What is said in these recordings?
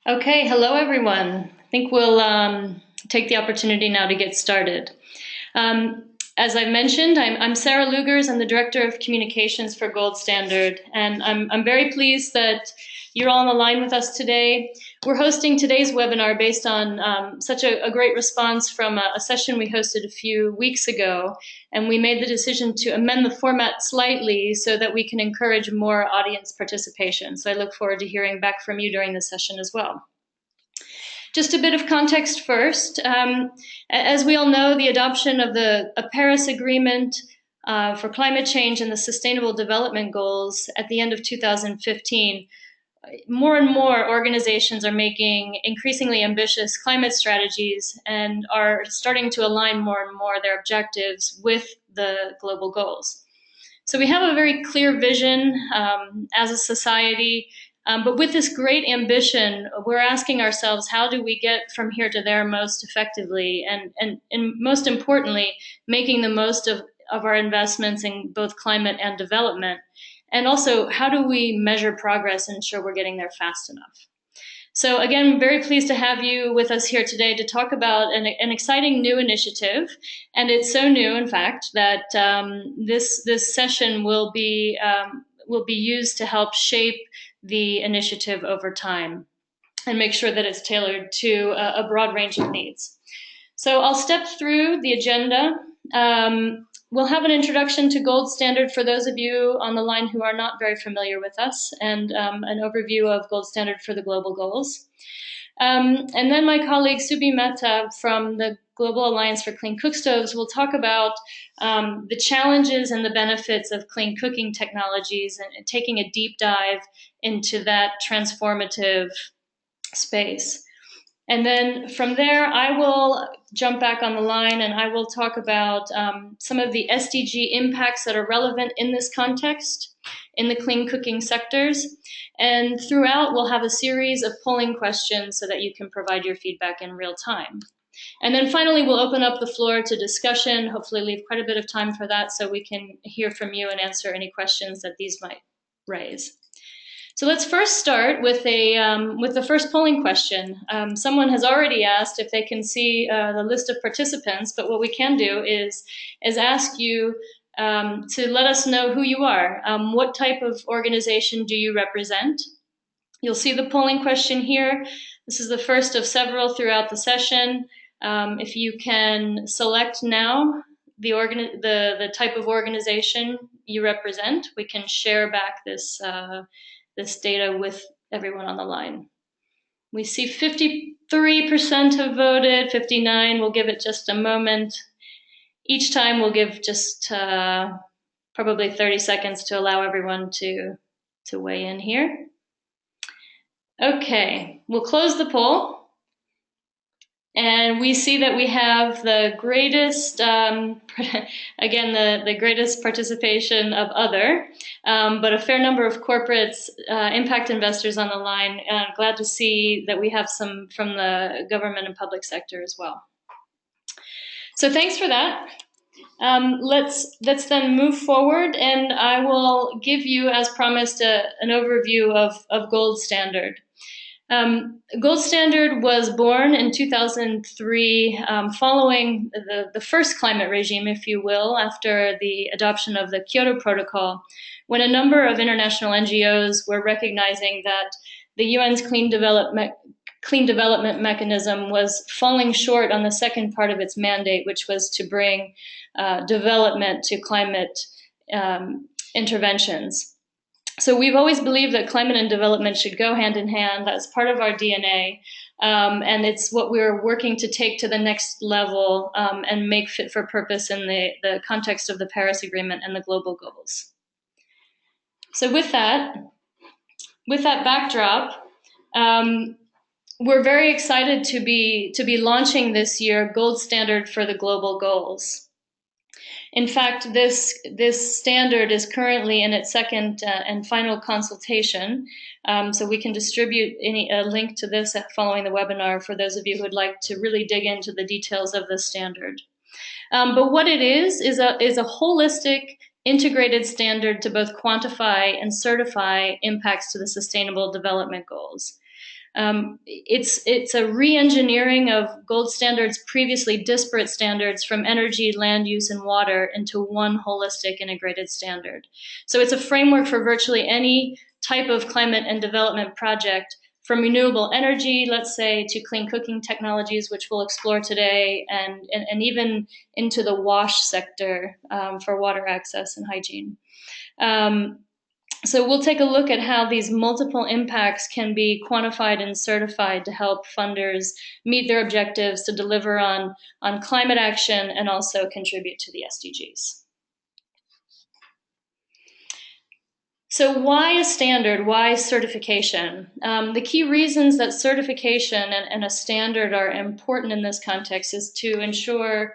Okay, hello everyone. I think we'll take the opportunity now to get started. As I mentioned, I'm Sarah Lugers. I'm the Director of Communications for Gold Standard, and I'm very pleased that you're all on the line with us today. We're hosting today's webinar based on such a great response from a session we hosted a few weeks ago, and we made the decision to amend the format slightly so that we can encourage more audience participation. So I look forward to hearing back from you during the session as well. Just a bit of context first. As we all know, the adoption of the Paris Agreement for climate change and the Sustainable Development Goals at the end of 2015, more and more organizations are making increasingly ambitious climate strategies and are starting to align more and more their objectives with the global goals. So we have a very clear vision as a society. But with this great ambition, we're asking ourselves, how do we get from here to there most effectively? And most importantly, making the most of our investments in both climate and development. And also, how do we measure progress and ensure we're getting there fast enough? So again, very pleased to have you with us here today to talk about an exciting new initiative. And it's so new, in fact, that this session will be used to help shape the initiative over time and make sure that it's tailored to a broad range of needs. So I'll step through the agenda. We'll have an introduction to Gold Standard for those of you on the line who are not very familiar with us, and an overview of Gold Standard for the Global Goals. And then my colleague Subi Mehta from the Global Alliance for Clean Cookstoves will talk about the challenges and the benefits of clean cooking technologies and taking a deep dive into that transformative space. And then from there, I will jump back on the line and I will talk about some of the SDG impacts that are relevant in this context in the clean cooking sectors. And throughout, we'll have a series of polling questions so that you can provide your feedback in real time. And then finally, we'll open up the floor to discussion, hopefully leave quite a bit of time for that so we can hear from you and answer any questions that these might raise. So let's first start with the first polling question. Someone has already asked if they can see the list of participants, but what we can do is ask you to let us know who you are. What type of organization do you represent? You'll see the polling question here. This is the first of several throughout the session. If you can select now the type of organization you represent, we can share back this data with everyone on the line. We see 53% have voted, 59%. We'll give it just a moment. Each time we'll give just probably 30 seconds to allow everyone to weigh in here. Okay, we'll close the poll. And we see that we have the greatest, again, the greatest participation of other, but a fair number of corporates, impact investors on the line. Glad to see that we have some from the government and public sector as well. So thanks for that. Let's then move forward, and I will give you, as promised, an overview of Gold Standard. Gold Standard was born in 2003, following the first climate regime, if you will, after the adoption of the Kyoto Protocol, when a number of international NGOs were recognizing that the UN's clean development mechanism was falling short on the second part of its mandate, which was to bring development to climate interventions. So we've always believed that climate and development should go hand in hand. That's part of our DNA. And it's what we're working to take to the next level and make fit for purpose in the context of the Paris Agreement and the global goals. So with that backdrop, we're very excited to be launching this year Gold Standard for the Global Goals. In fact, this standard is currently in its second and final consultation, so we can distribute a link to this following the webinar for those of you who would like to really dig into the details of this standard. But what it is a holistic, integrated standard to both quantify and certify impacts to the Sustainable Development Goals. It's a re-engineering of gold standard's previously disparate standards from energy, land use, and water into one holistic integrated standard. So it's a framework for virtually any type of climate and development project, from renewable energy, let's say, to clean cooking technologies, which we'll explore today, and even into the wash sector for water access and hygiene. So we'll take a look at how these multiple impacts can be quantified and certified to help funders meet their objectives to deliver on climate action and also contribute to the SDGs. So why a standard? Why certification? The key reasons that certification and a standard are important in this context is to ensure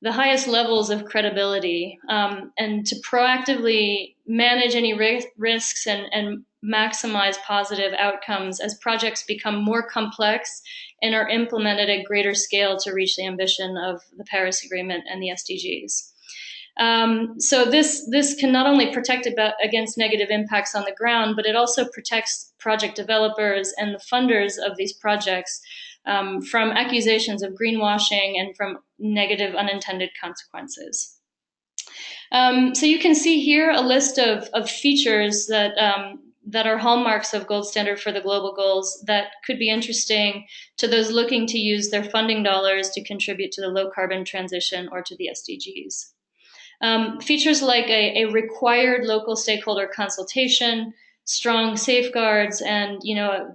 the highest levels of credibility and to proactively manage any risks and maximize positive outcomes as projects become more complex and are implemented at greater scale to reach the ambition of the Paris Agreement and the SDGs. So this can not only protect against negative impacts on the ground, but it also protects project developers and the funders of these projects from accusations of greenwashing and from negative unintended consequences. So you can see here a list of features that are hallmarks of gold standard for the global goals that could be interesting to those looking to use their funding dollars to contribute to the low carbon transition or to the SDGs. Features like a required local stakeholder consultation, strong safeguards, and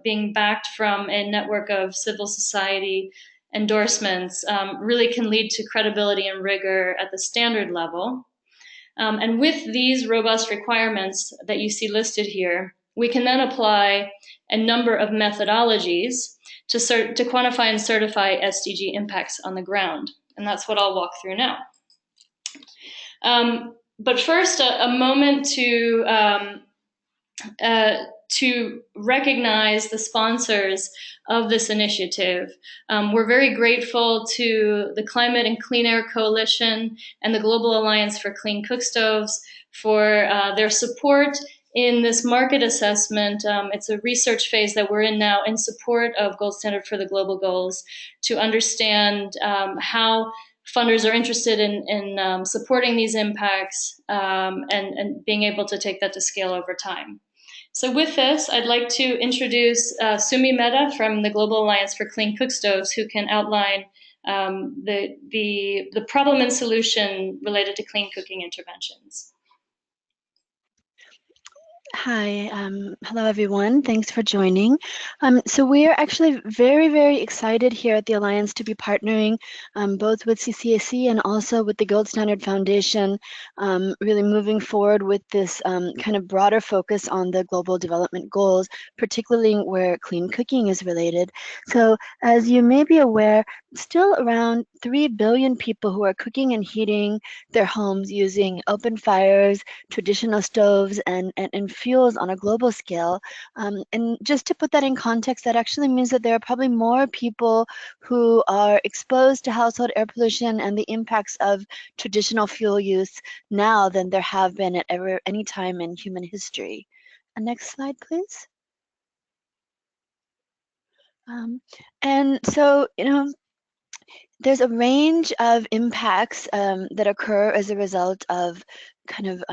being backed from a network of civil society endorsements really can lead to credibility and rigor at the standard level. And with these robust requirements that you see listed here, we can then apply a number of methodologies to quantify and certify SDG impacts on the ground. And that's what I'll walk through now. But first, a moment to recognize the sponsors of this initiative. We're very grateful to the Climate and Clean Air Coalition and the Global Alliance for Clean Cookstoves for their support in this market assessment. It's a research phase that we're in now in support of Gold Standard for the Global Goals to understand how funders are interested in supporting these impacts and being able to take that to scale over time. So with this, I'd like to introduce Sumi Mehta from the Global Alliance for Clean Cookstoves, who can outline the problem and solution related to clean cooking interventions. Hi, hello everyone. Thanks for joining. So we are actually very, very excited here at the Alliance to be partnering both with CCAC and also with the Gold Standard Foundation, really moving forward with this kind of broader focus on the global development goals, particularly where clean cooking is related. So as you may be aware, still around 3 billion people who are cooking and heating their homes using open fires, traditional stoves, and fuels on a global scale. And just to put that in context, that actually means that there are probably more people who are exposed to household air pollution and the impacts of traditional fuel use now than there have been at any time in human history. Next slide, please. And so, there's a range of impacts that occur as a result of kind of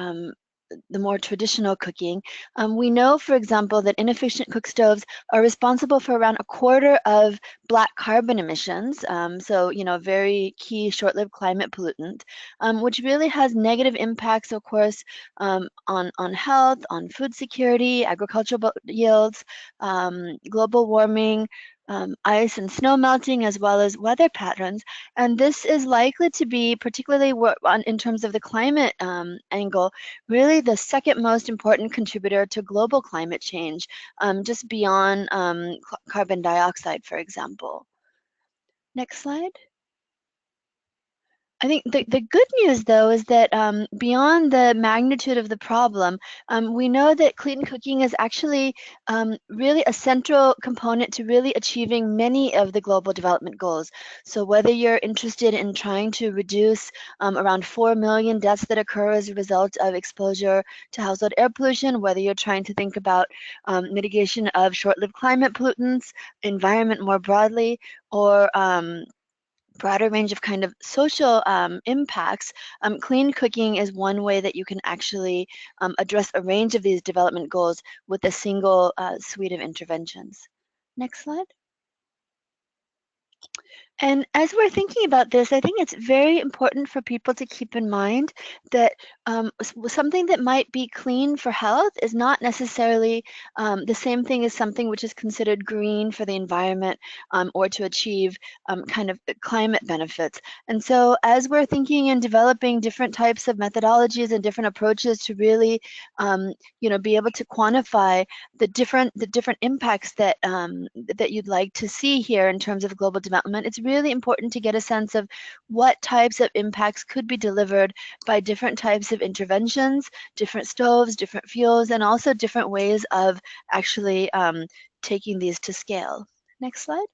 the more traditional cooking. We know, for example, that inefficient cook stoves are responsible for around 1/4 of black carbon emissions. So, very key short-lived climate pollutant, which really has negative impacts, of course, on health, on food security, agricultural yields, global warming, ice and snow melting, as well as weather patterns. And this is likely to be, particularly in terms of the climate angle, really the second most important contributor to global climate change, just beyond carbon dioxide, for example. Next slide. I think the good news, though, is that beyond the magnitude of the problem, we know that clean cooking is actually really a central component to really achieving many of the global development goals. So whether you're interested in trying to reduce around 4 million deaths that occur as a result of exposure to household air pollution, whether you're trying to think about mitigation of short-lived climate pollutants, environment more broadly, or broader range of kind of social impacts, clean cooking is one way that you can actually address a range of these development goals with a single suite of interventions. Next slide. And as we're thinking about this, I think it's very important for people to keep in mind that something that might be clean for health is not necessarily the same thing as something which is considered green for the environment or to achieve kind of climate benefits. And so as we're thinking and developing different types of methodologies and different approaches to really be able to quantify the different impacts that that you'd like to see here in terms of global development, it's really important to get a sense of what types of impacts could be delivered by different types of interventions, different stoves, different fuels, and also different ways of actually taking these to scale. Next slide.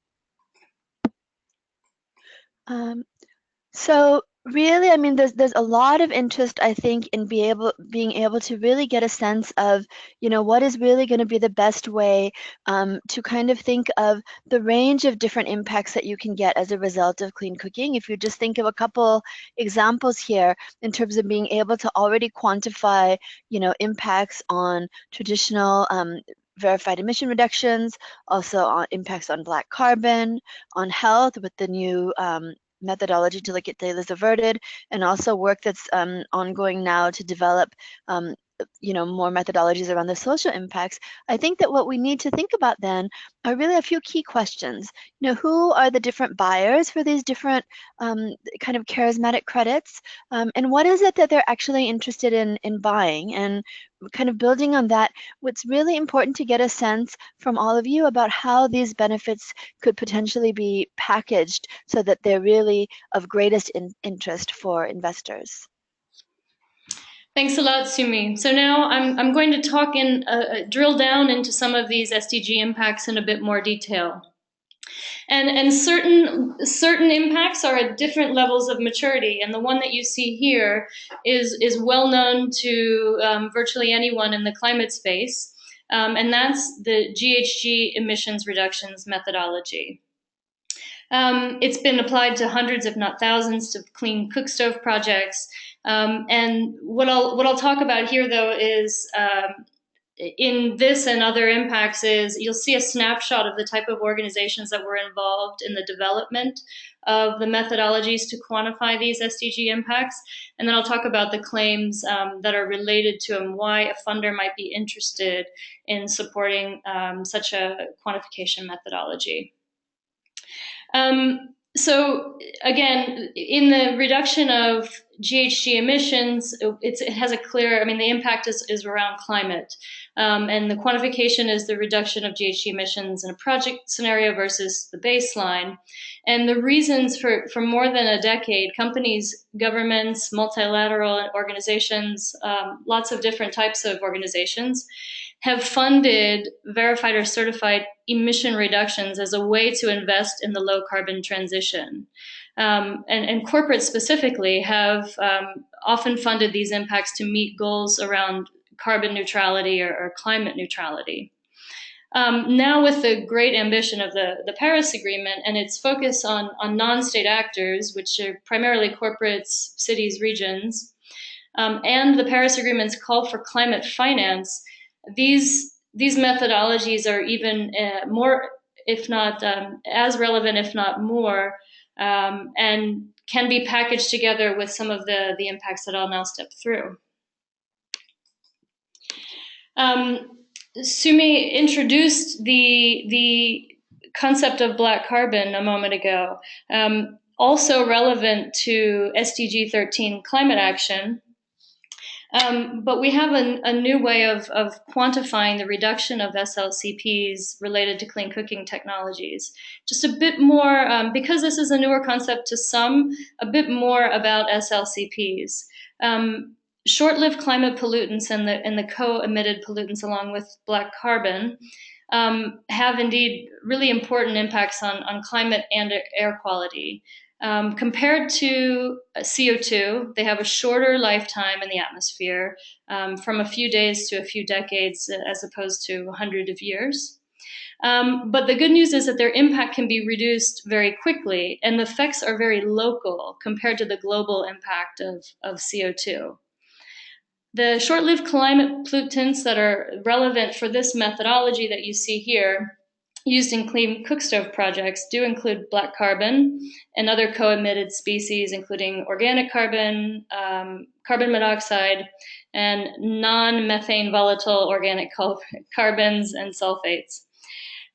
So really, I mean, there's a lot of interest, I think, in being able to really get a sense of, what is really going to be the best way to kind of think of the range of different impacts that you can get as a result of clean cooking. If you just think of a couple examples here in terms of being able to already quantify, impacts on traditional verified emission reductions, also on impacts on black carbon, on health with the new methodology to look at dailies averted, and also work that's ongoing now to develop more methodologies around the social impacts. I think that what we need to think about then are really a few key questions. Who are the different buyers for these different kind of charismatic credits? And what is it that they're actually interested in buying? And kind of building on that, what's really important to get a sense from all of you about how these benefits could potentially be packaged so that they're really of greatest interest for investors. Thanks a lot, Sumi. So now I'm going to talk drill down into some of these SDG impacts in a bit more detail. And certain impacts are at different levels of maturity, and the one that you see here is well known to virtually anyone in the climate space, and that's the GHG emissions reductions methodology. It's been applied to hundreds, if not thousands, of clean cook stove projects. And what I'll talk about here, though, is in this and other impacts is you'll see a snapshot of the type of organizations that were involved in the development of the methodologies to quantify these SDG impacts. And then I'll talk about the claims that are related to them, why a funder might be interested in supporting such a quantification methodology. So again, in the reduction of GHG emissions, it has a clear, I mean, the impact is around climate. And the quantification is the reduction of GHG emissions in a project scenario versus the baseline. And the reasons for more than a decade, companies, governments, multilateral organizations, lots of different types of organizations have funded verified or certified emission reductions as a way to invest in the low carbon transition. And corporates specifically have often funded these impacts to meet goals around carbon neutrality or climate neutrality. Now with the great ambition of the Paris Agreement and its focus on non-state actors, which are primarily corporates, cities, regions, and the Paris Agreement's call for climate finance, these methodologies are even more, if not as relevant, if not more, and can be packaged together with some of the impacts that I'll now step through. Sumi introduced the concept of black carbon a moment ago, also relevant to SDG 13 climate action. But we have a new way of quantifying the reduction of SLCPs related to clean cooking technologies. Just a bit more, because this is a newer concept to some, a bit more about SLCPs. Short-lived climate pollutants and the co-emitted pollutants along with black carbon have indeed really important impacts on climate and air quality. Compared to CO2, they have a shorter lifetime in the atmosphere, from a few days to a few decades, as opposed to 100 of years. But the good news is that their impact can be reduced very quickly, and the effects are very local compared to the global impact of CO2. The short-lived climate pollutants that are relevant for this methodology that you see here, used in clean cookstove projects, do include black carbon and other co-emitted species, including organic carbon, carbon monoxide, and non-methane volatile organic carbons and sulfates.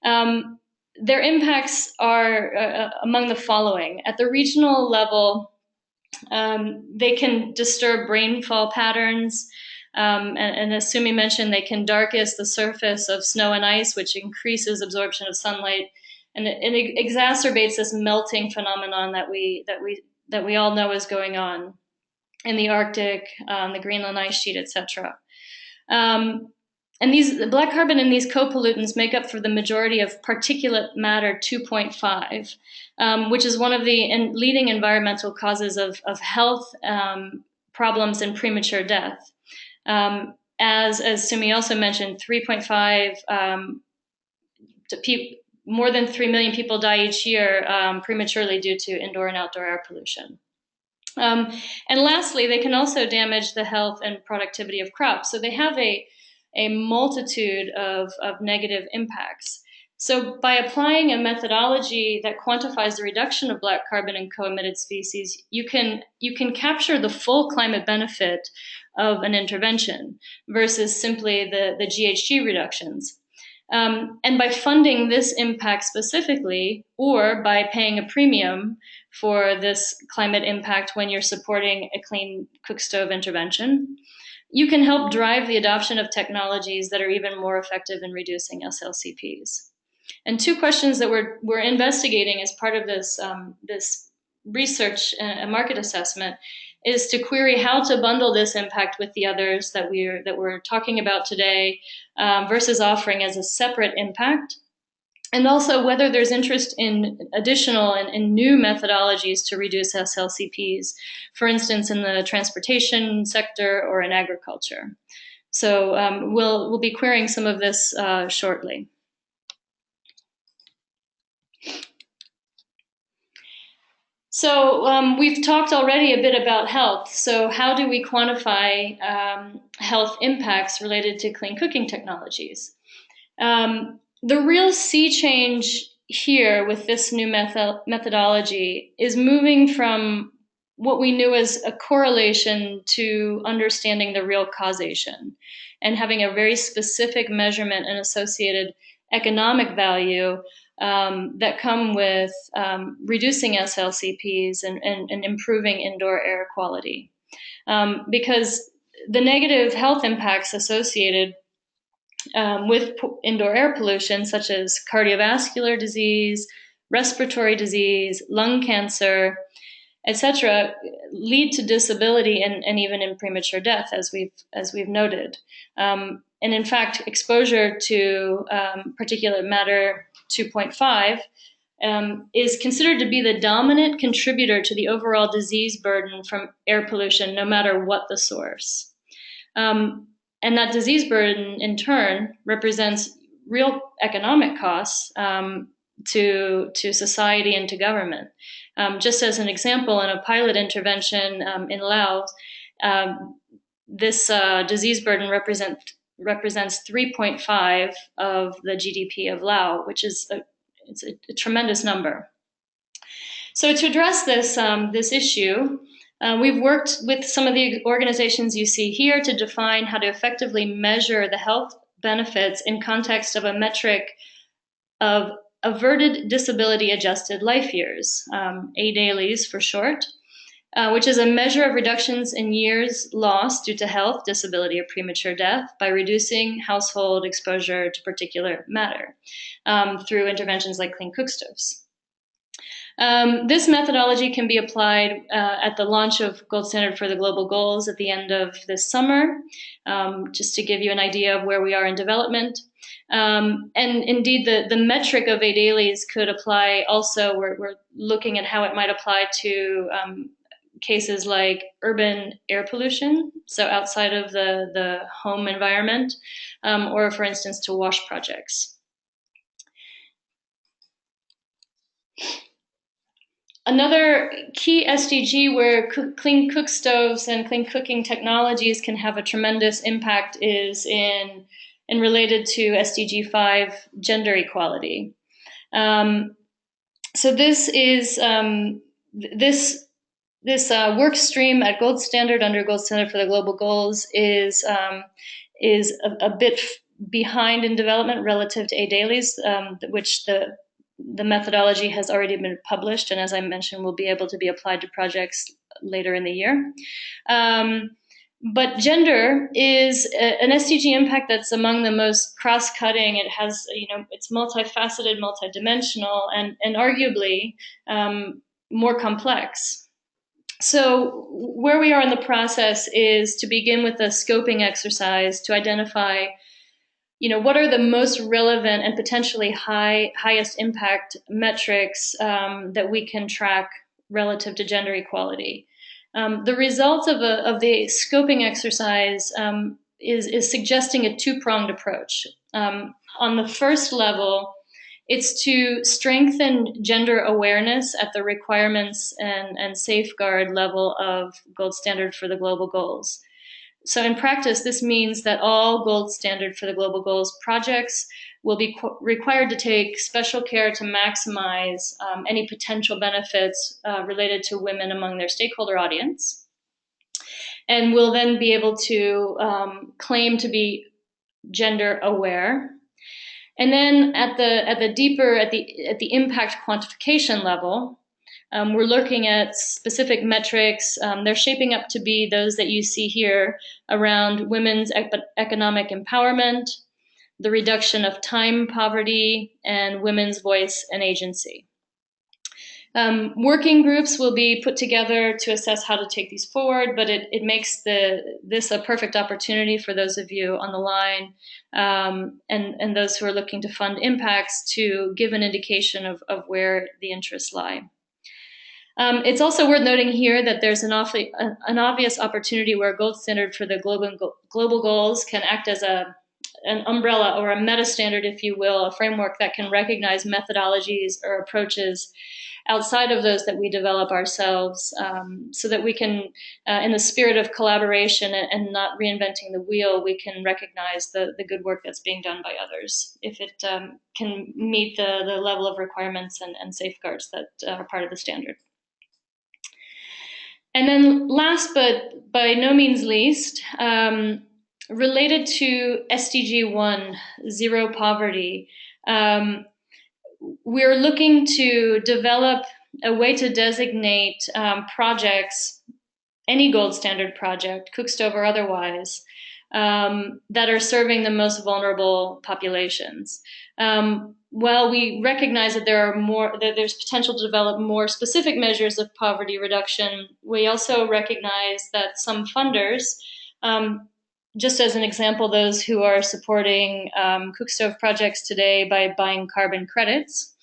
Their impacts are among the following. At the regional level, they can disturb rainfall patterns, and as Sumi mentioned, they can darkest the surface of snow and ice, which increases absorption of sunlight, and it exacerbates this melting phenomenon that we all know is going on in the Arctic, the Greenland ice sheet, etc. And the black carbon in these co-pollutants make up for the majority of particulate matter 2.5, which is one of the leading environmental causes of health problems and premature death. As Sumi also mentioned, 3.5, more than 3 million people die each year prematurely due to indoor and outdoor air pollution. And lastly, they can also damage the health and productivity of crops. So they have a multitude of negative impacts. So by applying a methodology that quantifies the reduction of black carbon in co-emitted species, you can capture the full climate benefit of an intervention versus simply the GHG reductions. And by funding this impact specifically, or by paying a premium for this climate impact when you're supporting a clean cookstove intervention, you can help drive the adoption of technologies that are even more effective in reducing SLCPs. And two questions that we're investigating as part of this research and market assessment is to query how to bundle this impact with the others that we're talking about today, versus offering as a separate impact. And also whether there's interest in additional and new methodologies to reduce SLCPs, for instance, in the transportation sector or in agriculture. So we'll be querying some of this shortly. So we've talked already a bit about health. So how do we quantify health impacts related to clean cooking technologies? The real sea change here with this new methodology is moving from what we knew as a correlation to understanding the real causation and having a very specific measurement and associated economic value that come with reducing SLCPs and improving indoor air quality. Because the negative health impacts associated with indoor air pollution, such as cardiovascular disease, respiratory disease, lung cancer, etc., lead to disability and even in premature death, as we've noted. And in fact, exposure to particulate matter 2.5 is considered to be the dominant contributor to the overall disease burden from air pollution, no matter what the source. And that disease burden, in turn, represents real economic costs to society and to government. Just as an example, in a pilot intervention in Laos, this disease burden represents 3.5 of the GDP of Laos, which is a tremendous number. So to address this issue, we've worked with some of the organizations you see here to define how to effectively measure the health benefits in context of a metric of averted disability adjusted life years, ADALYs for short. which is a measure of reductions in years lost due to health, disability, or premature death by reducing household exposure to particulate matter through interventions like clean cook stoves. This methodology can be applied at the launch of Gold Standard for the Global Goals at the end of this summer, just to give you an idea of where we are in development. And indeed, the metric of 8 dailies could apply also. We're looking at how it might apply to cases like urban air pollution, so outside of the home environment, or for instance, to wash projects. Another key SDG where clean cook stoves and clean cooking technologies can have a tremendous impact is in related to SDG 5, gender equality. So this is this work stream at Gold Standard under Gold Standard for the Global Goals is a bit behind in development relative to 8 dailies, which the methodology has already been published, and as I mentioned, will be able to be applied to projects later in the year. But gender is an SDG impact that's among the most cross-cutting. It has, it's multifaceted, multidimensional, and arguably more complex. So where we are in the process is to begin with a scoping exercise to identify, what are the most relevant and potentially highest impact metrics that we can track relative to gender equality. The results of the scoping exercise is suggesting a two-pronged approach. On the first level, it's to strengthen gender awareness at the requirements and safeguard level of Gold Standard for the Global Goals. So in practice, this means that all Gold Standard for the Global Goals projects will be required to take special care to maximize any potential benefits related to women among their stakeholder audience, and will then be able to claim to be gender aware. And then at the impact quantification level, we're looking at specific metrics. They're shaping up to be those that you see here around women's economic empowerment, the reduction of time poverty, and women's voice and agency. Working groups will be put together to assess how to take these forward, but it makes this a perfect opportunity for those of you on the line and those who are looking to fund impacts to give an indication of where the interests lie. It's also worth noting here that there's an obvious opportunity where Gold Standard for the global goals can act as an umbrella or a meta standard, if you will, a framework that can recognize methodologies or approaches outside of those that we develop ourselves, so that we can, in the spirit of collaboration and not reinventing the wheel, we can recognize the good work that's being done by others, if it can meet the level of requirements and safeguards that are part of the standard. And then last but by no means least, related to SDG 1, zero poverty, we're looking to develop a way to designate projects, any Gold Standard project, cook stove or otherwise, that are serving the most vulnerable populations. While we recognize that there's potential to develop more specific measures of poverty reduction, we also recognize that some funders, just as an example, those who are supporting cook stove projects today by buying carbon credits,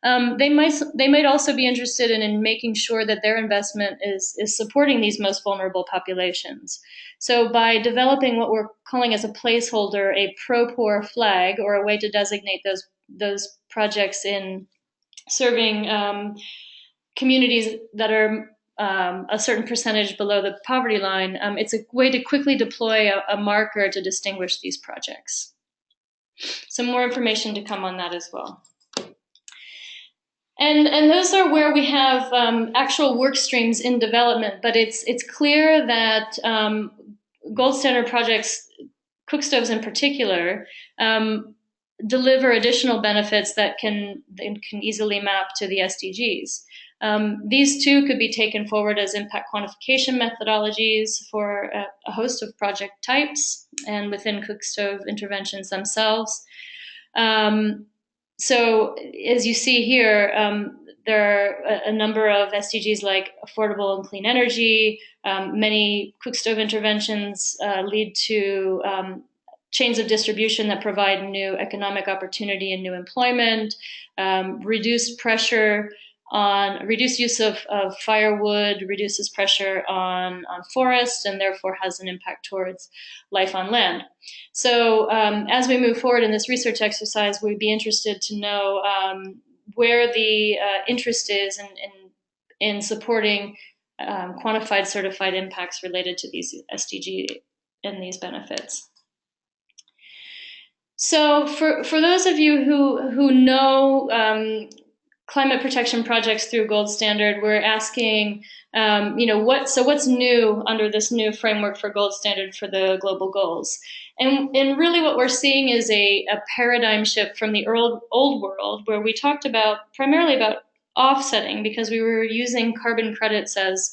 they might also be interested in making sure that their investment is supporting these most vulnerable populations. So by developing what we're calling as a placeholder, a pro-poor flag, or a way to designate those projects in serving communities that are a certain percentage below the poverty line, it's a way to quickly deploy a marker to distinguish these projects. Some more information to come on that as well. And those are where we have actual work streams in development, but it's clear that Gold Standard projects, cook stoves in particular, deliver additional benefits that can easily map to the SDGs. These two could be taken forward as impact quantification methodologies for a host of project types and within cook stove interventions themselves. So as you see here, there are a number of SDGs like affordable and clean energy. Many cook stove interventions lead to chains of distribution that provide new economic opportunity and new employment, reduced use of firewood, reduces pressure on forests, and therefore has an impact towards life on land. So as we move forward in this research exercise, we'd be interested to know where the interest is in supporting quantified certified impacts related to these SDG and these benefits. So for those of you who know climate protection projects through Gold Standard, we're asking, what's new under this new framework for Gold Standard for the global goals? And really what we're seeing is a paradigm shift from the old world, where we talked primarily about offsetting, because we were using carbon credits as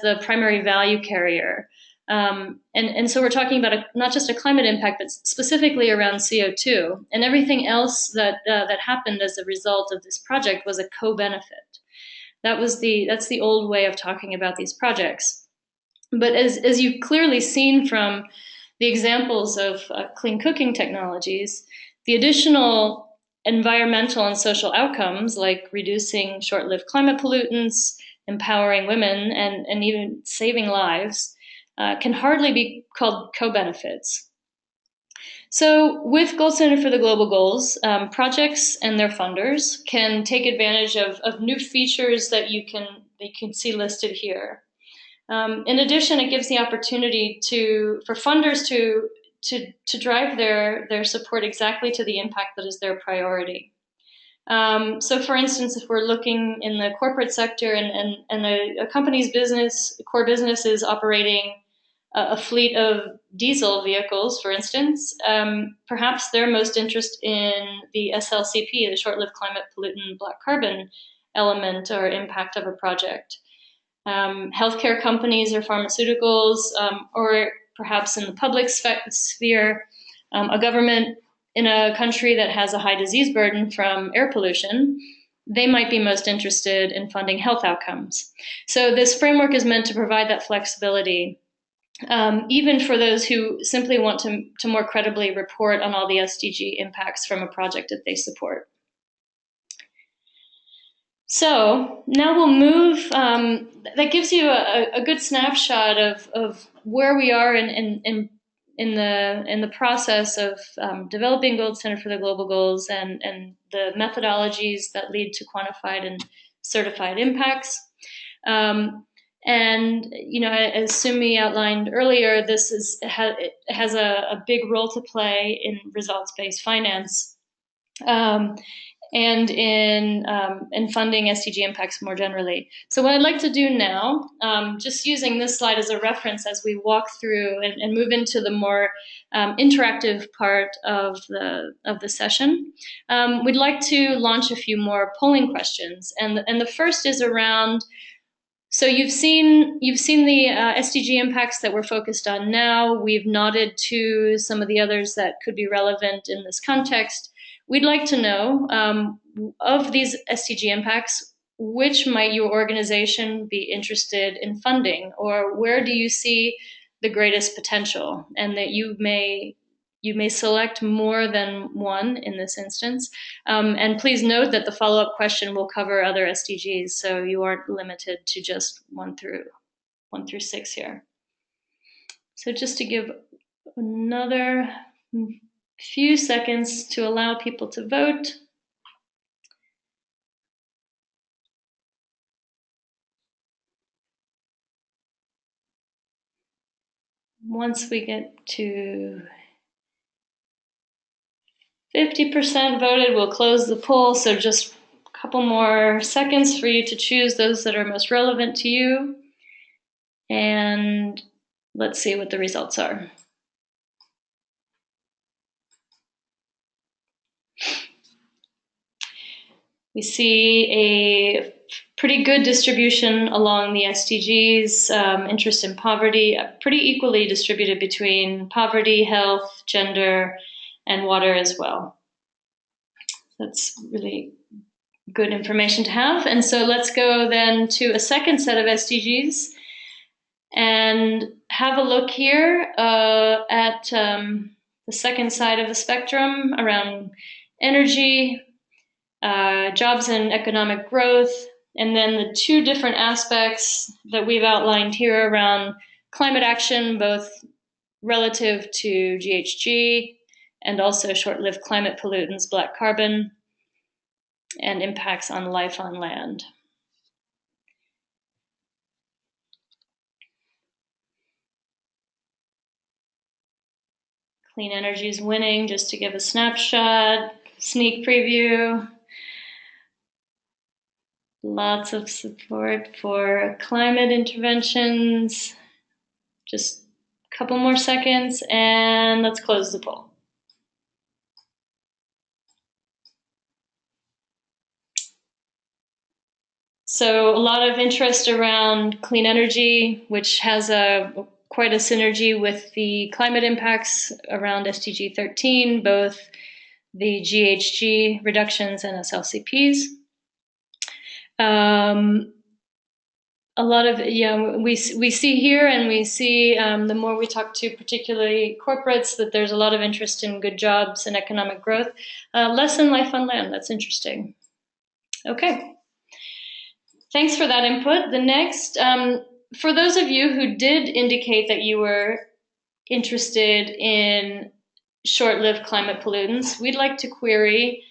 the primary value carrier. And so we're talking about not just a climate impact, but specifically around CO2, and everything else that happened as a result of this project was a co-benefit. That's the old way of talking about these projects. But as you've clearly seen from the examples of clean cooking technologies, the additional environmental and social outcomes, like reducing short-lived climate pollutants, empowering women, and even saving lives, can hardly be called co-benefits. So with Gold Standard for the Global Goals, projects and their funders can take advantage of new features that you can see listed here. In addition, it gives the opportunity for funders to drive their support exactly to the impact that is their priority. So for instance, if we're looking in the corporate sector and a company's core business is operating a fleet of diesel vehicles, for instance, perhaps they're most interested in the SLCP, the short-lived climate pollutant black carbon element or impact of a project. Healthcare companies or pharmaceuticals, or perhaps in the public sphere, a government in a country that has a high disease burden from air pollution, they might be most interested in funding health outcomes. So this framework is meant to provide that flexibility, even for those who simply want to more credibly report on all the SDG impacts from a project that they support. So now we'll move, that gives you a good snapshot of where we are in the process of developing Gold Standard for the Global Goals and the methodologies that lead to quantified and certified impacts. And as Sumi outlined earlier, this has a big role to play in results-based finance, and in funding SDG impacts more generally. So what I'd like to do now, just using this slide as a reference as we walk through and move into the more interactive part of the session, we'd like to launch a few more polling questions, and the first is around. So you've seen the SDG impacts that we're focused on now. We've nodded to some of the others that could be relevant in this context. We'd like to know, of these SDG impacts, which might your organization be interested in funding, or where do you see the greatest potential, and that you may select more than one in this instance. And please note that the follow-up question will cover other SDGs, so you aren't limited to just 1 through 6 here. So just to give another few seconds to allow people to vote. Once we get to 50% voted, we'll close the poll. So just a couple more seconds for you to choose those that are most relevant to you. And let's see what the results are. We see a pretty good distribution along the SDGs, interest in poverty, pretty equally distributed between poverty, health, gender, and water as well. That's really good information to have. And so let's go then to a second set of SDGs and have a look here at the second side of the spectrum around energy, jobs and economic growth, and then the two different aspects that we've outlined here around climate action, both relative to GHG and also short-lived climate pollutants, black carbon, and impacts on life on land. Clean energy is winning, just to give a snapshot, sneak preview. Lots of support for climate interventions. Just a couple more seconds and let's close the poll. So a lot of interest around clean energy, which has quite a synergy with the climate impacts around SDG 13, both the GHG reductions and SLCPs. A lot of, we see here, and we see the more we talk to particularly corporates, that there's a lot of interest in good jobs and economic growth. Less in life on land, that's interesting. Okay. Thanks for that input. The next, for those of you who did indicate that you were interested in short-lived climate pollutants, we'd like to query,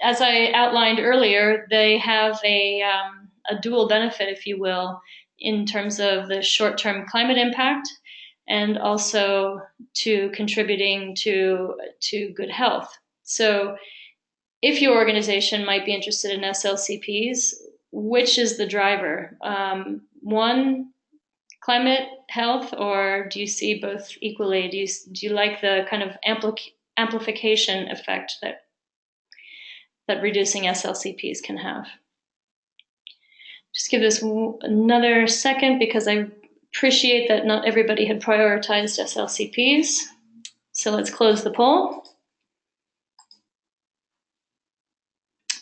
as I outlined earlier, they have a dual benefit, if you will, in terms of the short-term climate impact and also to contributing to good health. So if your organization might be interested in SLCPs, which is the driver? One, climate health, or do you see both equally? Do you like the kind of amplification effect that reducing SLCPs can have? Just give this another second because I appreciate that not everybody had prioritized SLCPs. So let's close the poll.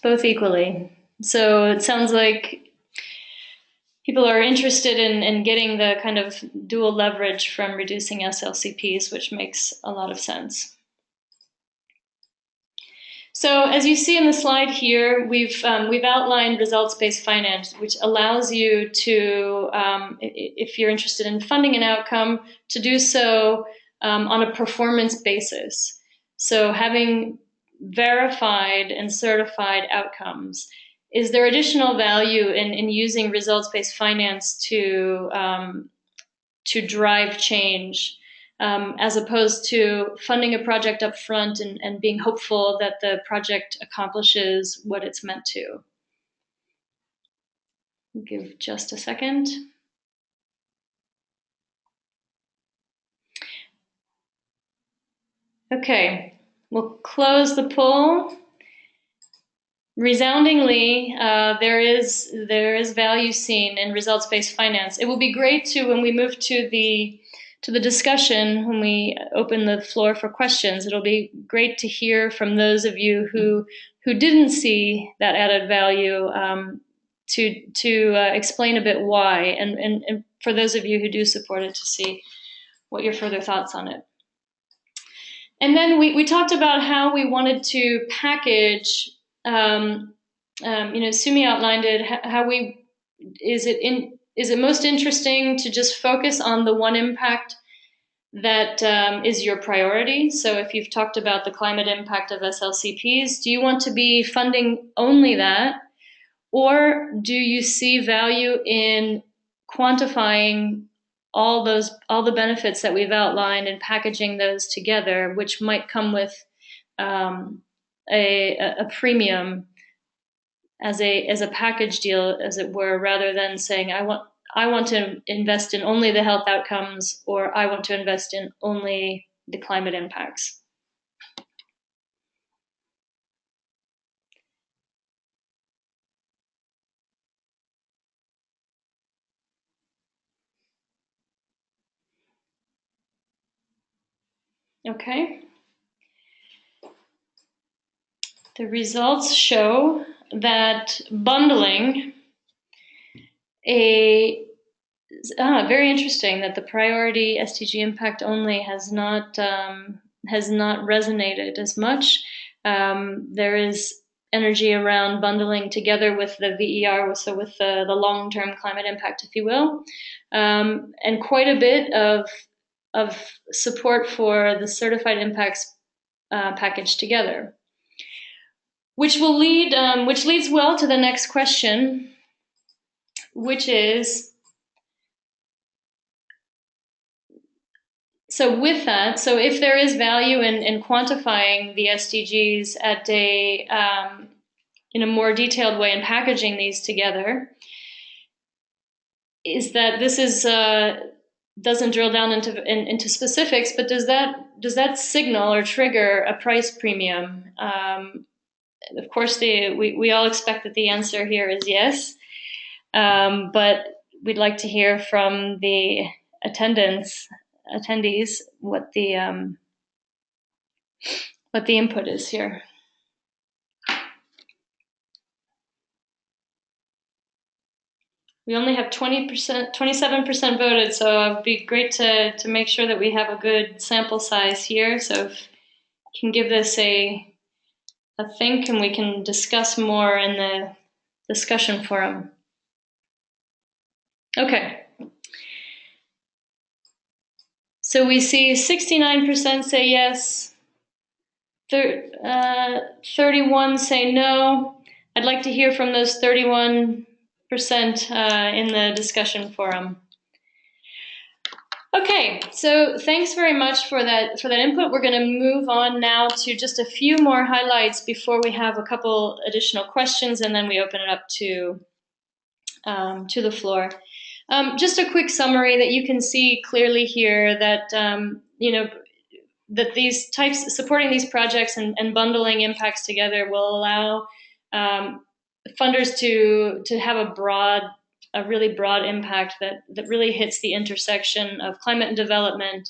Both equally. So it sounds like people are interested in getting the kind of dual leverage from reducing SLCPs, which makes a lot of sense. So as you see in the slide here, we've outlined results-based finance, which allows you to, if you're interested in funding an outcome, to do so on a performance basis. So having verified and certified outcomes, is there additional value in using results-based finance to drive change? As opposed to funding a project up front and being hopeful that the project accomplishes what it's meant to. I'll give just a second. Okay, we'll close the poll. Resoundingly, there is value seen in results-based finance. It will be great to, when we move to the discussion, when we open the floor for questions, it'll be great to hear from those of you who didn't see that added value, to explain a bit why, and for those of you who do support it, to see what your further thoughts on it. And then we talked about how we wanted to package, Sumi outlined it, how is it most interesting to just focus on the one impact that is your priority? So if you've talked about the climate impact of SLCPs, do you want to be funding only that? Or do you see value in quantifying all the benefits that we've outlined and packaging those together, which might come with a premium as a package deal, as it were, rather than saying, I want to invest in only the health outcomes, or I want to invest in only the climate impacts. Okay. The results show that bundling very interesting that the priority SDG impact only has not resonated as much. There is energy around bundling together with the VER, so with the long-term climate impact, if you will, and quite a bit of support for the certified impacts package together, which leads well to the next question, which is, so with that, so if there is value in quantifying the SDGs at in a more detailed way and packaging these together, is that this is doesn't drill down into specifics, but does that signal or trigger a price premium? Of course, we all expect that the answer here is yes, but we'd like to hear from the attendees what the input is here. We only have 27% voted, so it'd be great to make sure that we have a good sample size here. So if you can give this a think, and we can discuss more in the discussion forum. Okay. So we see 69% say yes, 31 say no. I'd like to hear from those 31% in the discussion forum. Okay, so thanks very much for that input. We're going to move on now to just a few more highlights before we have a couple additional questions, and then we open it up to the floor. Just a quick summary that you can see clearly here that that these types, supporting these projects and bundling impacts together will allow funders to have a really broad impact that really hits the intersection of climate and development,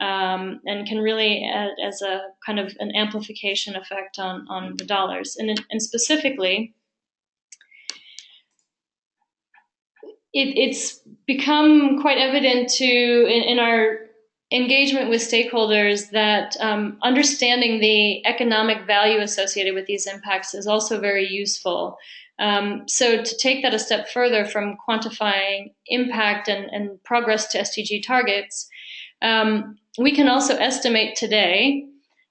and can really add as a kind of an amplification effect on the dollars. And specifically, it's become quite evident in our engagement with stakeholders that understanding the economic value associated with these impacts is also very useful. So to take that a step further from quantifying impact and progress to SDG targets, we can also estimate today,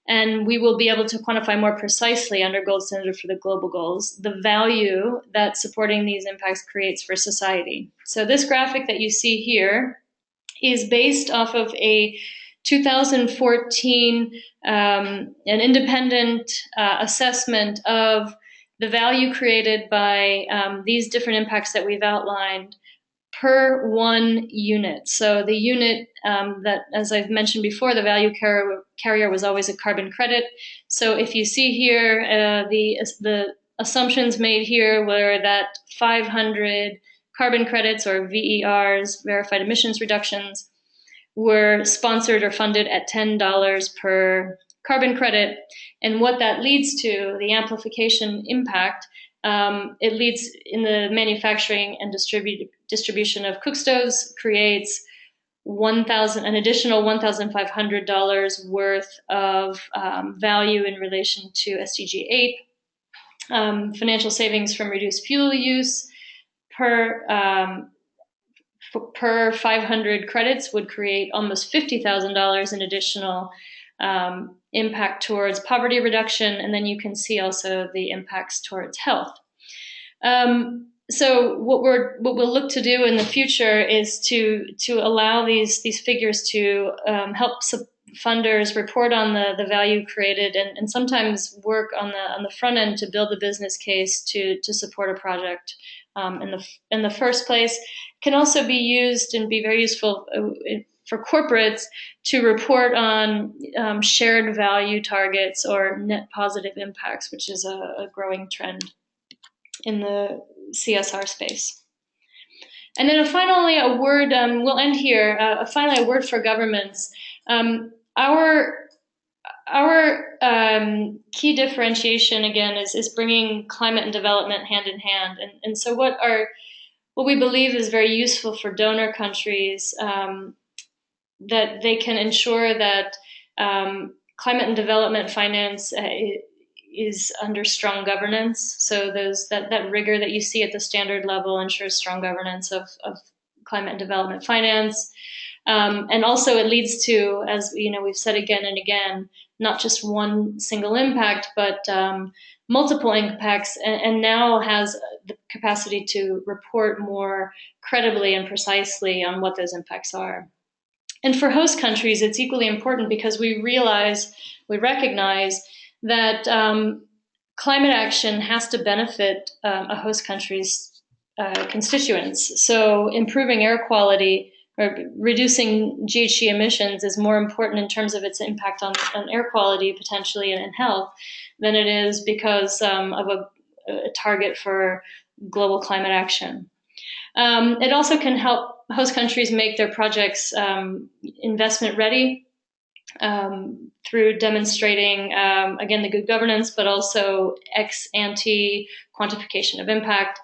and we will be able to quantify more precisely under Gold Standard for the Global Goals, the value that supporting these impacts creates for society. So this graphic that you see here is based off of a 2014 an independent assessment of the value created by these different impacts that we've outlined per one unit. So the unit that, as I've mentioned before, the value carrier was always a carbon credit. So if you see here, the assumptions made here were that 500 carbon credits, or VERs, verified emissions reductions, were sponsored or funded at $10 per carbon credit. And what that leads to, the amplification impact, it leads in the manufacturing and distribution of cook stoves, creates an additional $1,500 worth of value in relation to SDG 8, financial savings from reduced fuel use. Per 500 credits would create almost $50,000 in additional impact towards poverty reduction, and then you can see also the impacts towards health. So what we'll look to do in the future is to allow these figures to help funders report on the value created, and sometimes work on the front end to build the business case to support a project in the first place. Can also be used and be very useful for corporates to report on shared value targets or net positive impacts, which is a growing trend in the CSR space. And then we'll end here, finally a word for governments. Our our key differentiation, again, is bringing climate and development hand in hand. And so what we believe is very useful for donor countries, that they can ensure that climate and development finance is under strong governance. So that rigor that you see at the standard level ensures strong governance of climate and development finance. And also it leads to, as we've said again and again, not just one single impact, but multiple impacts, and now has the capacity to report more credibly and precisely on what those impacts are. And for host countries, it's equally important because we recognize that climate action has to benefit a host country's constituents. So improving air quality or reducing GHG emissions is more important in terms of its impact on air quality potentially and health than it is because of a target for global climate action. It also can help host countries make their projects investment ready through demonstrating, again, the good governance, but also ex ante quantification of impact.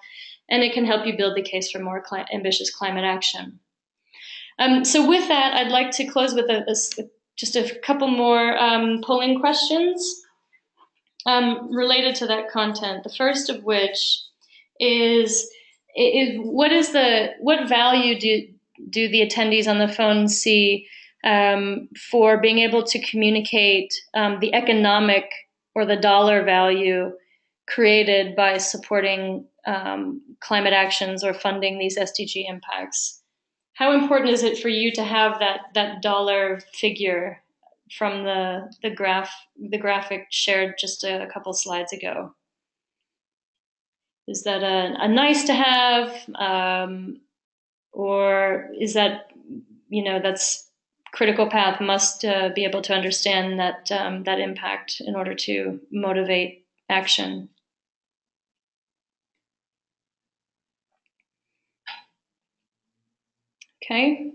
And it can help you build the case for more ambitious climate action. So with that, I'd like to close with just a couple more polling questions related to that content. The first of which is what value do the attendees on the phone see for being able to communicate the economic or the dollar value created by supporting climate actions or funding these SDG impacts? How important is it for you to have that dollar figure from the graphic shared just a couple slides ago? Is that a nice to have, or is that that's critical path must be able to understand that impact in order to motivate action? Okay.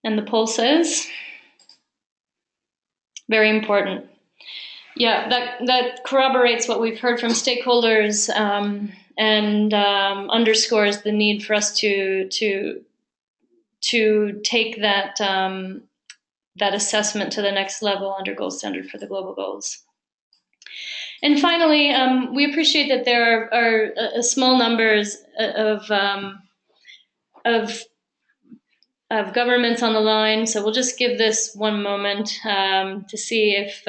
And the poll says, very important. Yeah, that corroborates what we've heard from stakeholders and underscores the need for us to take that assessment to the next level under Gold Standard for the Global Goals. And finally, we appreciate that there are a small numbers of governments on the line, so we'll just give this one moment to see if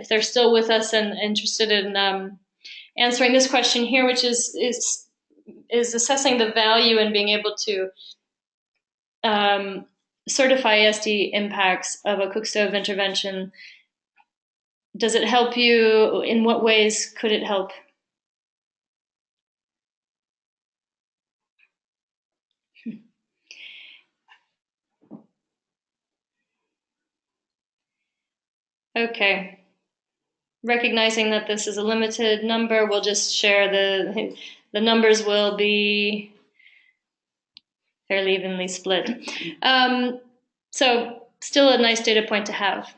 they're still with us and interested in answering this question here, which is assessing the value in being able to certify SD impacts of a cook stove intervention. Does it help you? In what ways could it help? Okay. Recognizing that this is a limited number, we'll just share the numbers will be fairly evenly split. So still a nice data point to have.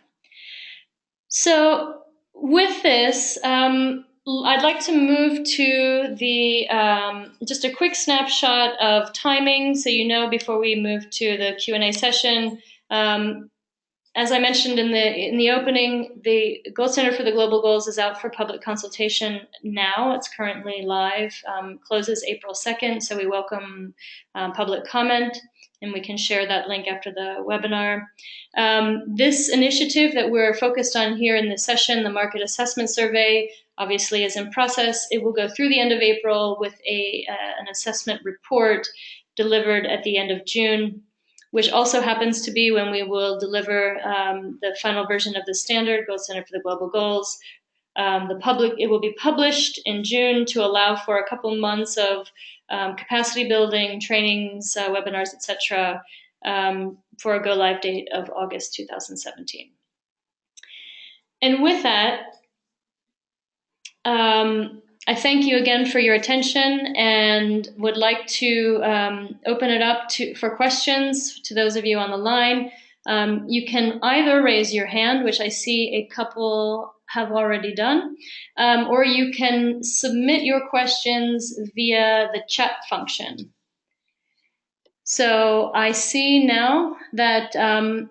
So with this, I'd like to move to the just a quick snapshot of timing, so before we move to the Q&A session. As I mentioned in the opening, the Gold Standard for the Global Goals is out for public consultation now. It's currently live, closes April 2nd, so we welcome public comment, and we can share that link after the webinar. This initiative that we're focused on here in this session, the Market Assessment Survey, obviously is in process. It will go through the end of April with an assessment report delivered at the end of June, which also happens to be when we will deliver the final version of the standard, Gold Standard for the Global Goals. It will be published in June to allow for a couple months of capacity building, trainings, webinars, etc., for a go-live date of August 2017. And with that, I thank you again for your attention and would like to open it up for questions to those of you on the line. You can either raise your hand, which I see a couple have already done, or you can submit your questions via the chat function. So I see now that, and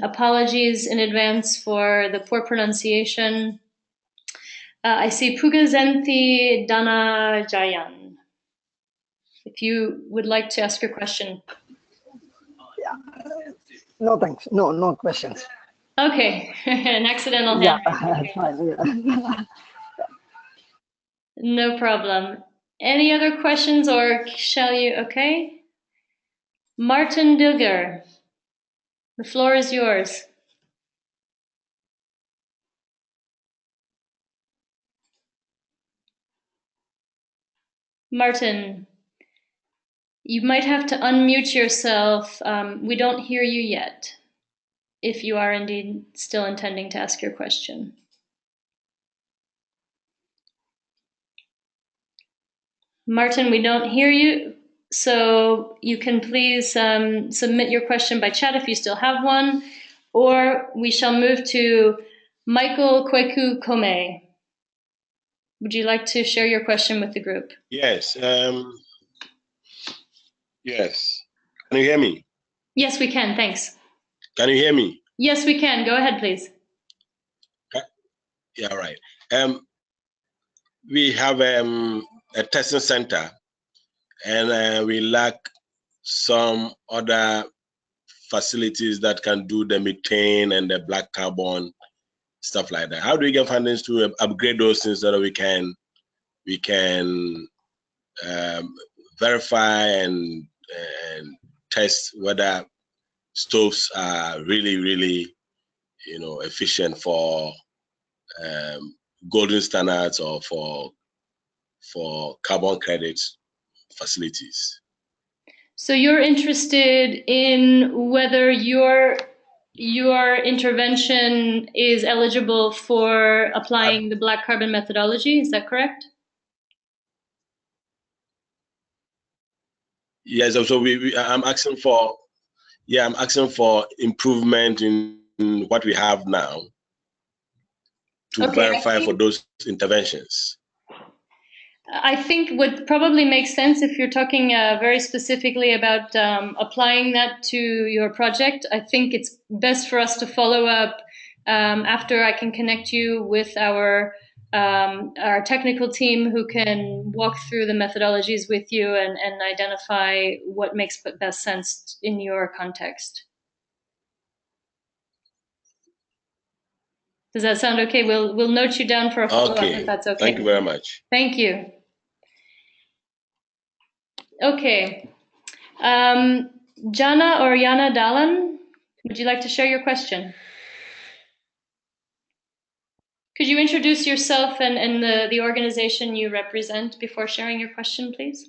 apologies in advance for the poor pronunciation, I see Pugazenti Danajayan. If you would like to ask your question. Yeah. No, thanks. No questions. Okay, an accidental Yeah, hand. fine. Yeah. No problem. Any other questions, or shall you? Okay. Martin Dilger, the floor is yours. Martin, you might have to unmute yourself. We don't hear you yet, if you are indeed still intending to ask your question. Martin, we don't hear you, so you can please submit your question by chat if you still have one, or we shall move to Michael Kweku Kome. Would you like to share your question with the group? Yes. Yes. Can you hear me? Yes, we can. Thanks. Can you hear me? Yes, we can. Go ahead, please. Yeah, all right. We have a testing center, and we lack some other facilities that can do the methane and the black carbon stuff like that. How do we get funding to upgrade those things so that we can verify and test whether stoves are really efficient for golden standards or for carbon credits facilities. So you're interested in whether your intervention is eligible for applying the black carbon methodology, is that correct? Yes, so I'm asking for improvement in what we have now to verify for those interventions. I think what probably makes sense, if you're talking very specifically about applying that to your project, I think it's best for us to follow up after I can connect you with our technical team, who can walk through the methodologies with you and identify what makes best sense in your context. Does that sound okay? We'll note you down for a follow-up, if that's okay. Thank you very much. Thank you. Okay. Jana or Yana Dalan, would you like to share your question? Could you introduce yourself and the organization you represent before sharing your question, please?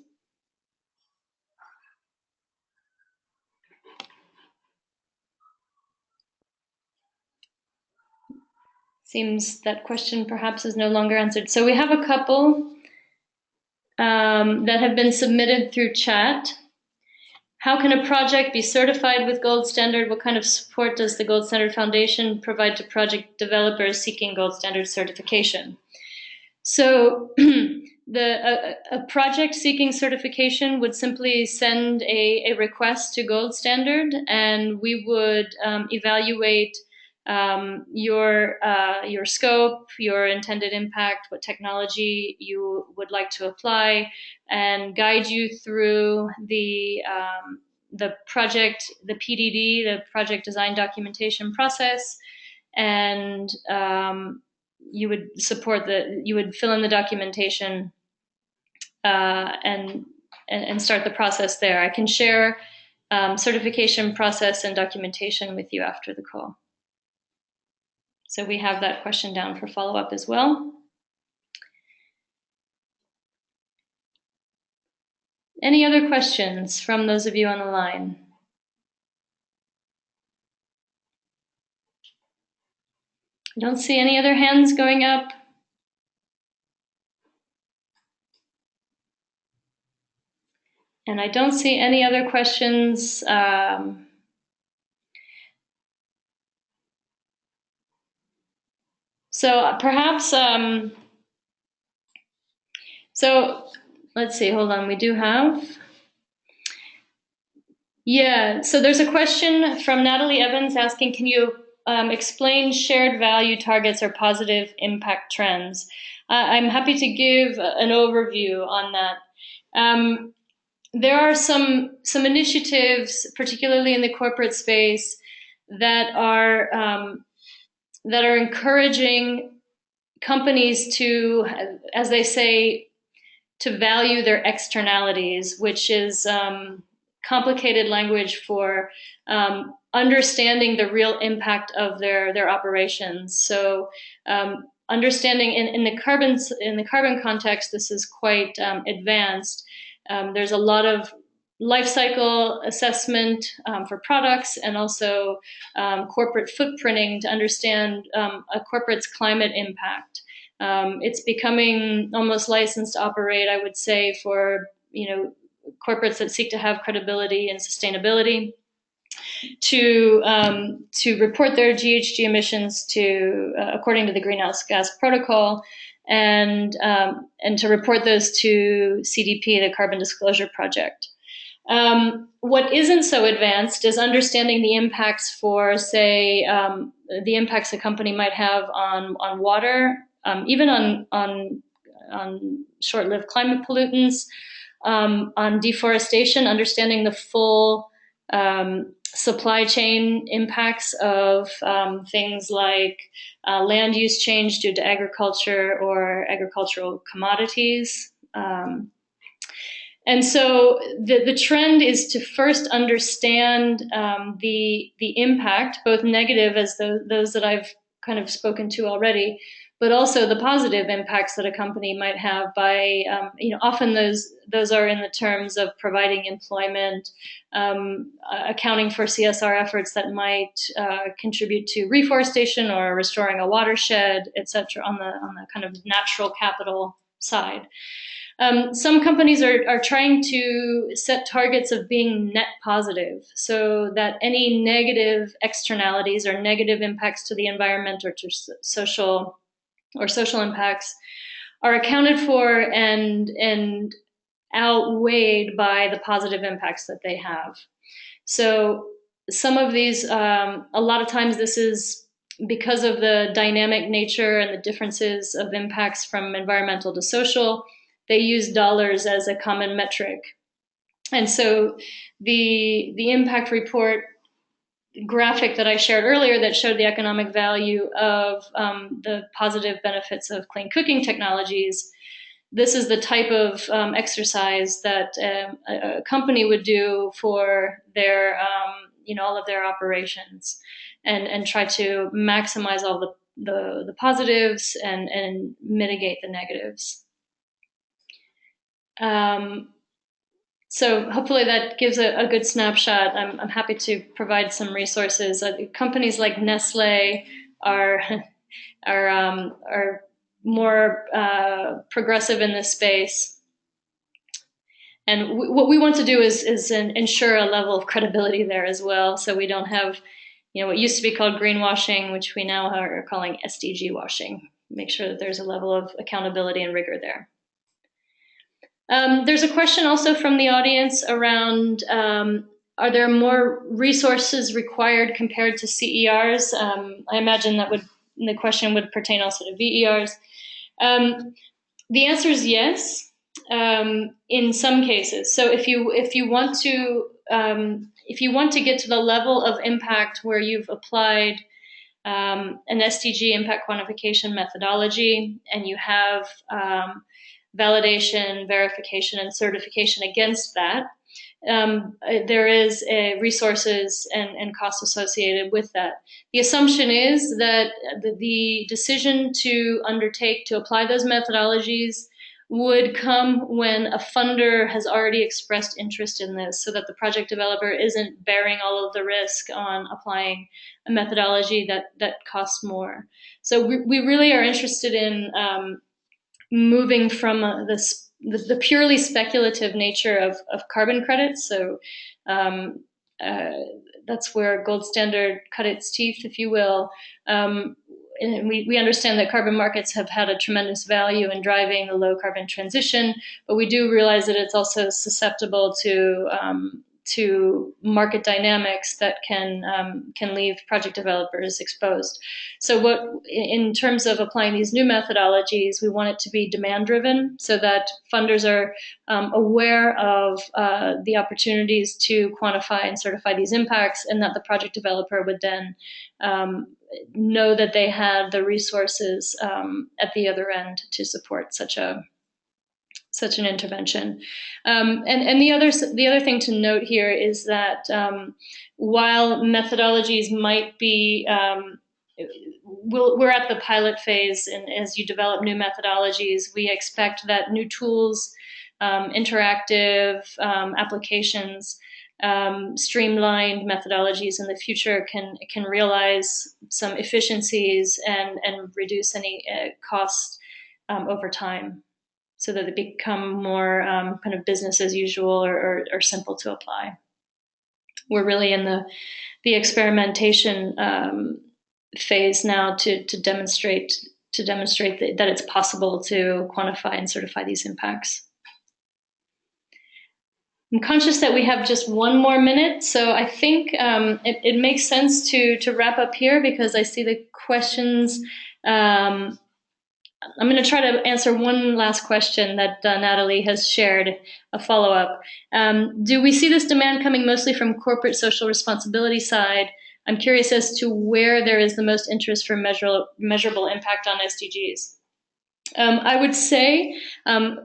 Seems that question perhaps is no longer answered. So we have a couple that have been submitted through chat. How can a project be certified with Gold Standard? What kind of support does the Gold Standard Foundation provide to project developers seeking Gold Standard certification? So a project seeking certification would simply send a request to Gold Standard, and we would evaluate your scope, your intended impact, what technology you would like to apply, and guide you through the project, the PDD, the project design documentation process, and you would you would fill in the documentation and start the process there. I can share certification process and documentation with you after the call. So we have that question down for follow-up as well. Any other questions from those of you on the line? I don't see any other hands going up. And I don't see any other questions So perhaps, so let's see, hold on, we do have, yeah, so there's a question from Natalie Evans asking, can you explain shared value targets or positive impact trends? I'm happy to give an overview on that. There are some initiatives, particularly in the corporate space, that are encouraging companies to, as they say, to value their externalities, which is complicated language for understanding the real impact of their operations. So understanding in the carbon context, this is quite advanced. There's a lot of life cycle assessment for products, and also corporate footprinting to understand a corporate's climate impact. It's becoming almost licensed to operate, I would say, for corporates that seek to have credibility and sustainability, to report their GHG emissions according to the Greenhouse Gas Protocol, and to report those to CDP, the Carbon Disclosure Project. What isn't so advanced is understanding the impacts for, say, the impacts a company might have on water, even on short-lived climate pollutants, on deforestation, understanding the full supply chain impacts of things like land use change due to agriculture or agricultural commodities. And so the trend is to first understand the impact, both negative as those that I've kind of spoken to already, but also the positive impacts that a company might have by, often those are in the terms of providing employment, accounting for CSR efforts that might contribute to reforestation or restoring a watershed, et cetera, on the kind of natural capital side. Some companies are trying to set targets of being net positive, so that any negative externalities or negative impacts to the environment or to social impacts are accounted for and outweighed by the positive impacts that they have. So some of these, a lot of times this is because of the dynamic nature and the differences of impacts from environmental to social. They use dollars as a common metric. And so the impact report graphic that I shared earlier that showed the economic value of the positive benefits of clean cooking technologies, this is the type of exercise that a company would do for their, all of their operations, and try to maximize all the positives and mitigate the negatives. So hopefully that gives a good snapshot. I'm happy to provide some resources. Companies like Nestle are more progressive in this space, and what we want to do is ensure a level of credibility there as well. So we don't have, what used to be called greenwashing, which we now are calling SDG washing. Make sure that there's a level of accountability and rigor there. There's a question also from the audience around, are there more resources required compared to CERs? I imagine the question would pertain also to VERs. The answer is yes, in some cases. So if you want to get to the level of impact where you've applied an SDG impact quantification methodology, and you have validation, verification, and certification against that, there is resources and costs associated with that. The assumption is that the decision to undertake to apply those methodologies would come when a funder has already expressed interest in this, so that the project developer isn't bearing all of the risk on applying a methodology that costs more. So we really are interested in moving from the purely speculative nature of carbon credits. So that's where Gold Standard cut its teeth, if you will. we understand that carbon markets have had a tremendous value in driving the low carbon transition, but we do realize that it's also susceptible to market dynamics that can leave project developers exposed. So in terms of applying these new methodologies, we want it to be demand driven so that funders are aware of the opportunities to quantify and certify these impacts, and that the project developer would then know that they had the resources at the other end to support such an intervention. And the other thing to note here is that while methodologies might be, we're at the pilot phase, and as you develop new methodologies, we expect that new tools, interactive applications, streamlined methodologies in the future can realize some efficiencies and reduce any costs over time, so that they become more kind of business as usual or simple to apply. We're really in the experimentation phase now to demonstrate that it's possible to quantify and certify these impacts. I'm conscious that we have just one more minute, so I think it makes sense to wrap up here, because I see the questions. I'm going to try to answer one last question that Natalie has shared, a follow-up. Do we see this demand coming mostly from corporate social responsibility side? I'm curious as to where there is the most interest for measurable impact on SDGs. I would say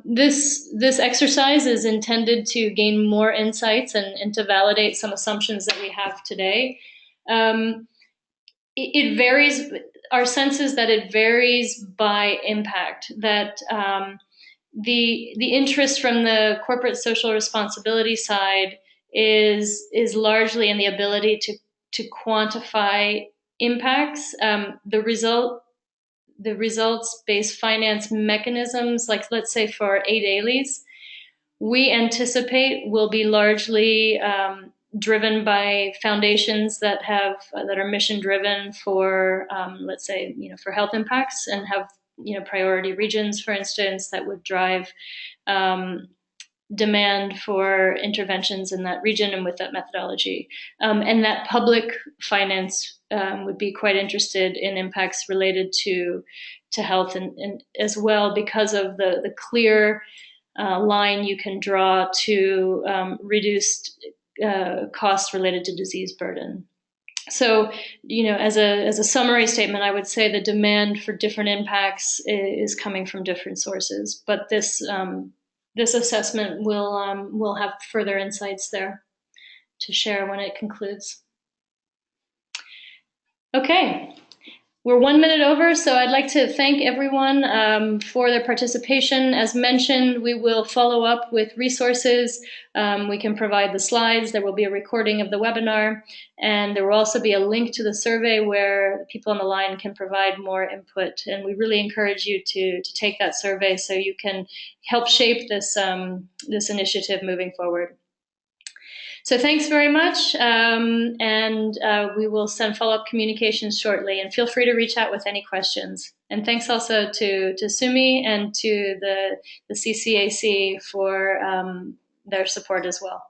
this exercise is intended to gain more insights and to validate some assumptions that we have today. It varies. Our sense is that it varies by impact, that the interest from the corporate social responsibility side is largely in the ability to quantify impacts. The results-based finance mechanisms, like let's say for A-dailies, we anticipate will be largely driven by foundations that are mission driven for, let's say, for health impacts, and have priority regions, for instance, that would drive demand for interventions in that region and with that methodology, and that public finance would be quite interested in impacts related to health and as well, because of the clear line you can draw to reduced costs related to disease burden. So, as a summary statement, I would say the demand for different impacts is coming from different sources, but this assessment will have further insights there to share when it concludes. Okay. We're 1 minute over, so I'd like to thank everyone for their participation. As mentioned, we will follow up with resources. We can provide the slides. There will be a recording of the webinar, and there will also be a link to the survey where people on the line can provide more input. And we really encourage you to take that survey so you can help shape this initiative moving forward. So thanks very much, and we will send follow-up communications shortly, and feel free to reach out with any questions. And thanks also to Sumi and to the CCAC for their support as well.